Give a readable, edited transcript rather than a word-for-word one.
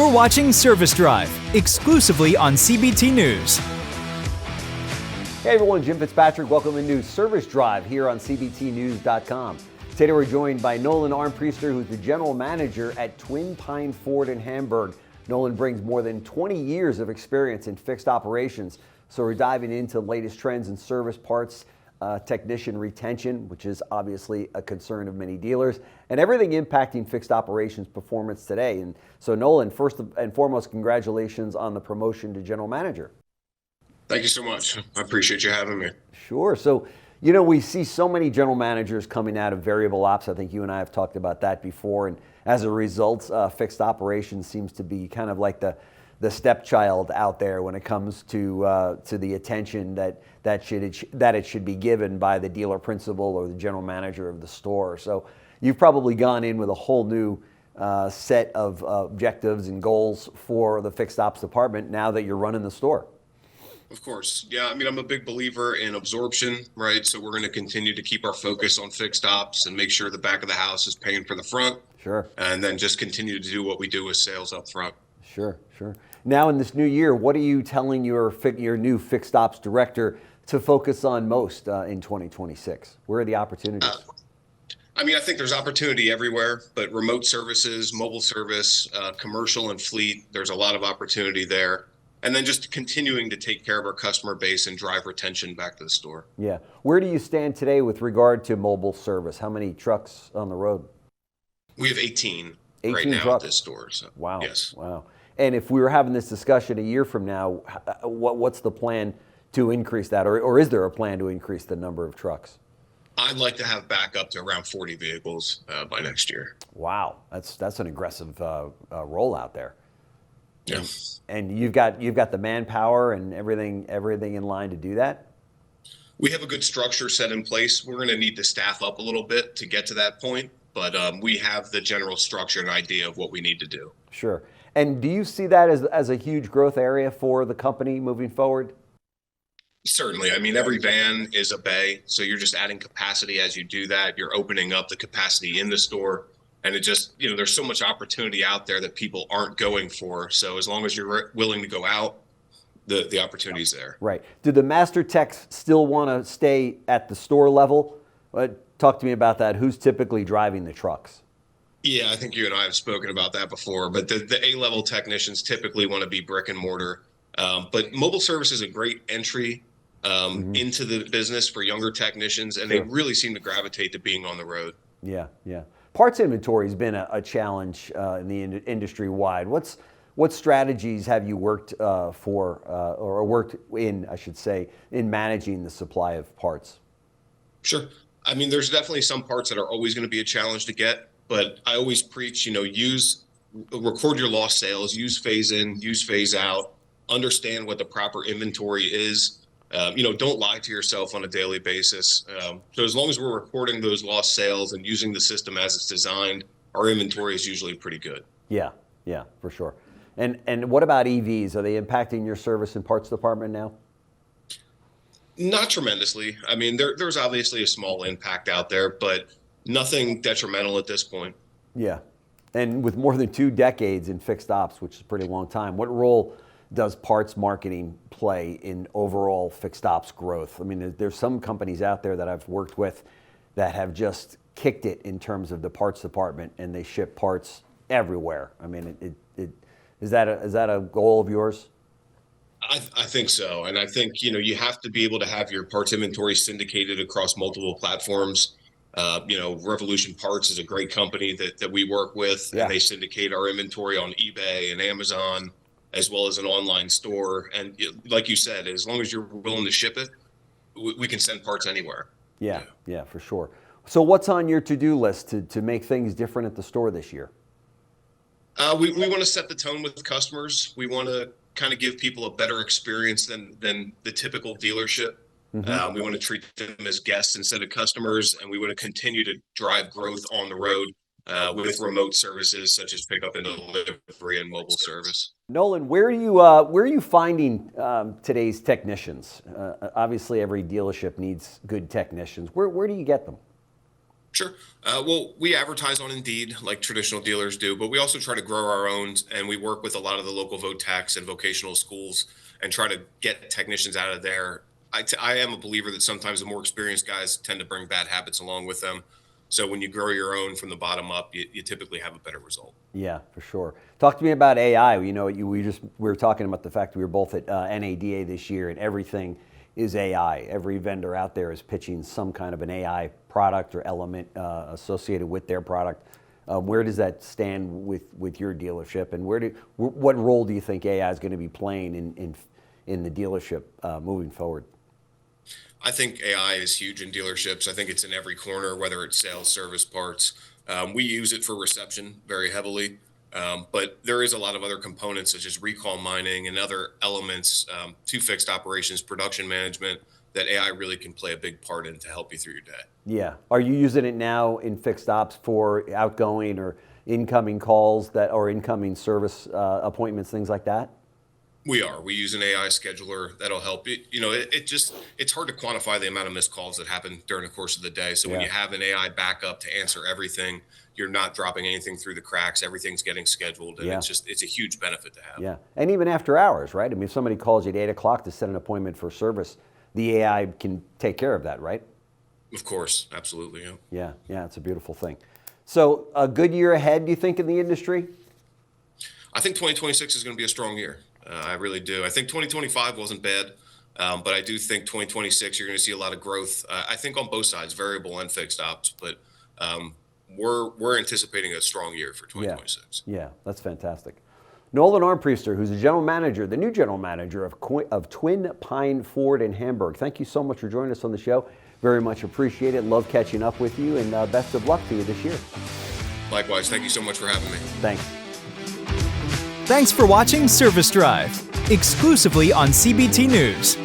You're watching Service Drive, exclusively on CBT News. Hey everyone, Jim Fitzpatrick. Welcome to Service Drive here on CBTNews.com. Today we're joined by Nolan Armpriester, who's the general manager at Twin Pine Ford in Hamburg. Nolan brings more than 20 years of experience in fixed operations. So we're diving into the latest trends in service parts, technician retention, which is obviously a concern of many dealers, and everything impacting fixed operations performance today. And so Nolan, first and foremost, congratulations on the promotion to general manager. Thank you so much. I appreciate you having me. Sure. So, you know, we see so many general managers coming out of variable ops. I think you and I have talked about that before. And as a result, fixed operations seems to be kind of like the stepchild out there when it comes to the attention that it should be given by the dealer principal or the general manager of the store. So you've probably gone in with a whole new set of objectives and goals for the fixed ops department now that you're running the store. Of course. Yeah. I mean, I'm a big believer in absorption, right? So we're going to continue to keep our focus on fixed ops and make sure the back of the house is paying for the front. Sure. And then just continue to do what we do with sales up front. Sure. Now in this new year, what are you telling your new fixed ops director to focus on most in 2026? Where are the opportunities? I mean, I think there's opportunity everywhere, but remote services, mobile service, commercial and fleet, there's a lot of opportunity there. And then just continuing to take care of our customer base and drive retention back to the store. Yeah. Where do you stand today with regard to mobile service? How many trucks on the road? We have 18 right now trucks. at this store. So, wow. Yes. Wow. And if we were having this discussion a year from now, what's the plan to increase that? Or is there a plan to increase the number of trucks? I'd like to have back up to around 40 vehicles by next year. Wow. That's an aggressive rollout there. Yeah. And you've got the manpower and everything in line to do that? We have a good structure set in place. We're going to need to staff up a little bit to get to that point, but we have the general structure and idea of what we need to do. Sure. And do you see that as a huge growth area for the company moving forward? Certainly. I mean, every van is a bay, so you're just adding capacity as you do that. You're opening up the capacity in the store. And it just, there's so much opportunity out there that people aren't going for. So as long as you're willing to go out, the opportunity's there. Right. Do the master techs still want to stay at the store level? Talk to me about that. Who's typically driving the trucks? Yeah, I think you and I have spoken about that before. But the A-level technicians typically want to be brick and mortar. But mobile service is a great entry into the business for younger technicians. And They really seem to gravitate to being on the road. Yeah. Parts inventory has been a challenge in the industry wide. What strategies have you worked or worked in, I should say, in managing the supply of parts? Sure. I mean, there's definitely some parts that are always going to be a challenge to get, but I always preach, record your lost sales, use phase in, use phase out, understand what the proper inventory is. Don't lie to yourself on a daily basis. So as long as we're recording those lost sales and using the system as it's designed, our inventory is usually pretty good. Yeah, for sure. And what about EVs? Are they impacting your service and parts department now? Not tremendously. I mean, there's obviously a small impact out there, but nothing detrimental at this point. Yeah. And with more than 2 decades in fixed ops, which is a pretty long time, what role does parts marketing play in overall fixed ops growth? I mean, there's some companies out there that I've worked with that have just kicked it in terms of the parts department, and they ship parts everywhere. I mean, is that a goal of yours? I think so. And I think, you have to be able to have your parts inventory syndicated across multiple platforms. Revolution Parts is a great company that we work with, and they syndicate our inventory on eBay and Amazon, as well as an online store. And like you said, as long as you're willing to ship it, we can send parts anywhere. Yeah, for sure. So what's on your to-do list to make things different at the store this year? We want to set the tone with customers. We want to kind of give people a better experience than the typical dealership. Mm-hmm. We want to treat them as guests instead of customers, and we want to continue to drive growth on the road with remote services such as pickup and delivery and mobile service. Nolan, where are you finding today's technicians? Obviously, every dealership needs good technicians. Where do you get them? Sure. Well, we advertise on Indeed like traditional dealers do, but we also try to grow our own, and we work with a lot of the local VOTACs and vocational schools and try to get technicians out of there. I am a believer that sometimes the more experienced guys tend to bring bad habits along with them. So when you grow your own from the bottom up, you typically have a better result. Yeah, for sure. Talk to me about AI. We were talking about the fact that we were both at NADA this year, and everything is AI. Every vendor out there is pitching some kind of an AI product or element associated with their product. Where does that stand with your dealership, and what role do you think AI is going to be playing in the dealership moving forward? I think AI is huge in dealerships. I think it's in every corner, whether it's sales, service, parts. We use it for reception very heavily, but there is a lot of other components such as recall mining and other elements to fixed operations, production management that AI really can play a big part in to help you through your day. Yeah. Are you using it now in fixed ops for outgoing or incoming calls or incoming service appointments, things like that? We are. We use an AI scheduler that'll help it. It's hard to quantify the amount of missed calls that happen during the course of the day. So when you have an AI backup to answer everything, you're not dropping anything through the cracks. Everything's getting scheduled, and it's a huge benefit to have. Yeah. And even after hours, right? I mean, if somebody calls you at 8 o'clock to set an appointment for service, the AI can take care of that, right? Of course. Absolutely. Yeah. Yeah. It's a beautiful thing. So a good year ahead, do you think, in the industry? I think 2026 is going to be a strong year. I really do. I think 2025 wasn't bad, but I do think 2026 you're going to see a lot of growth. I think on both sides, variable and fixed ops. But we're anticipating a strong year for 2026. Yeah, that's fantastic. Nolan Armpriester, who's the new general manager of Twin Pine Ford in Hamburg. Thank you so much for joining us on the show. Very much appreciate it. Love catching up with you, and best of luck to you this year. Likewise. Thank you so much for having me. Thanks. Thanks for watching Service Drive, exclusively on CBT News.